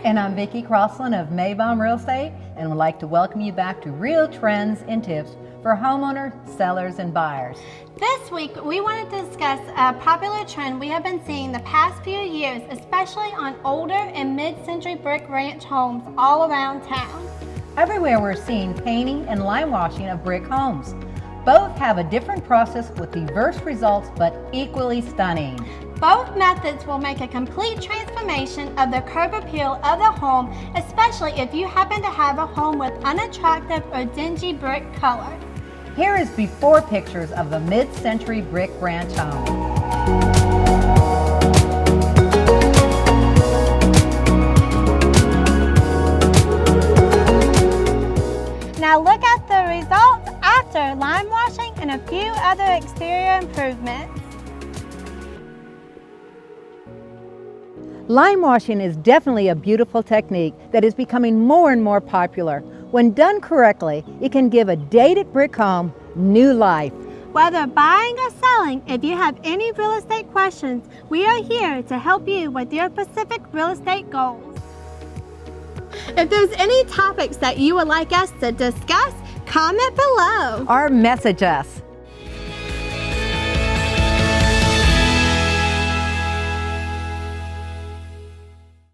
And I'm Vicki Crossland of Maybaum Real Estate, and would like to welcome you back to Real Trends and Tips for homeowners, sellers, and buyers. This week, we want to discuss a popular trend we have been seeing the past few years, especially on older and mid-century brick ranch homes all around town. Everywhere we're seeing painting and lime washing of brick homes. Both have a different process with diverse results, but equally stunning. Both methods will make a complete transformation of the curb appeal of the home, especially if you happen to have a home with unattractive or dingy brick color. Here is before pictures of a mid-century brick ranch home. Now look at the results after lime washing and a few other exterior improvements. Lime washing is definitely a beautiful technique that is becoming more and more popular. When done correctly, it can give a dated brick home new life. Whether buying or selling, if you have any real estate questions, we are here to help you with your specific real estate goals. If there's any topics that you would like us to discuss, comment below Or message us.